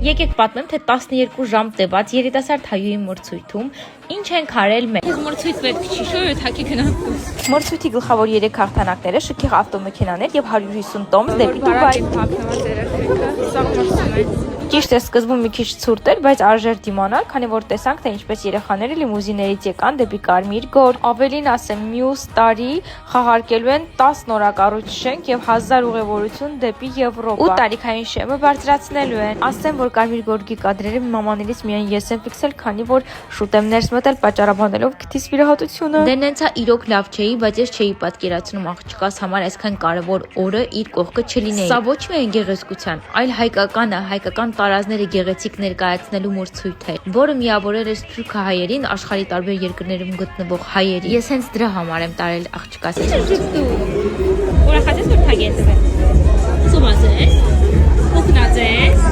Եկեք պատմեմ, թե 12 ժամ տևած երիտասարդ հայուի մրցույթում ինչ ենք արել մենք։ Ես մրցույթ պետք չի, շոյ թակի գնանք։ Մրցույթի գլխավոր 3 հաղթանակները շքեղ ավտոմեքենաներ եւ 150 տոմս դեպի Դուբայ։ Ճիշտ է, սկզբում մի քիչ ցուրտ էր, բայց արժեր դիմանալ, քանի որ տեսանք, թե ինչպես երեխաները լիմուզիներից եկան դեպի Կարմիր Գոր։ Ավելին ասեմ, մյուս տարի խաղարկելու են 10 նորակառույց շենք եւ 1000 ուղևորություն դեպի Եվրոպա։ 8 տարիքային շեմը բարձրացնելու են։ Ասեմ, որ Կարմիր Գորգի կադրերը մամաներից միայն ես եմ ֆիքսել, քանի որ շուտ եմ ներս մտել պատճառաբանելով քթիս վիրահատությունը։ Դե նենցա իրոք լավ չէի, բայց ես չէի պատկերացնում աղջկաս համար այսքան կարևոր օրը իր կողքը չլինեի։ Սա ոչ միայն գեղեցկության, այլ հայկական տարազները գեղեցիկ ներկայացնելու մրցույթ է, որը միավորել է սփյուռքահայերին աշխարհի տարբեր երկրներում գտնվող հայերի։ Ես հենց դրա համար եմ տարել աղջկաս։ Ուրախացես որ թագեցել։ Սոմազես։ Օգնացես։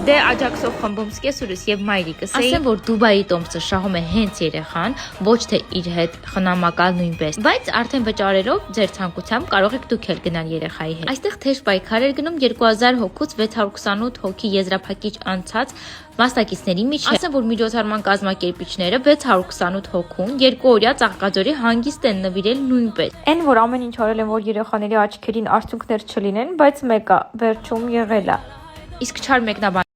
Դե աջակցող խմբում սկեսուրս եւ մայրիկս էի։ Ասեմ, որ Դուբայի տոմսը շահում է հենց երեխան, ոչ թե իր հետ խնամակալ նույնպես։ Բայց արդեն վճարելով ձեր ցանկությամբ կարող եք դուք էլ գնալ երեխայի հետ։ Այստեղ թեժ պայքար էր գնում 2000 հոգուց 628 հոգի եզրափակիչ անցած մասնակիցների միջև։ Ասեմ, որ միջոցառման կազմակերպիչները 628 հոգուն 2 օրյա Ծաղկաձորի հանգիստ են նվիրել նույնպես։ Այն որ ամեն ինչ արել են, որ երեխաների աչքերին արցունքներ չլինեն, բայց մեկը վերջում եղել է։ Իսկ չար մեկնաբան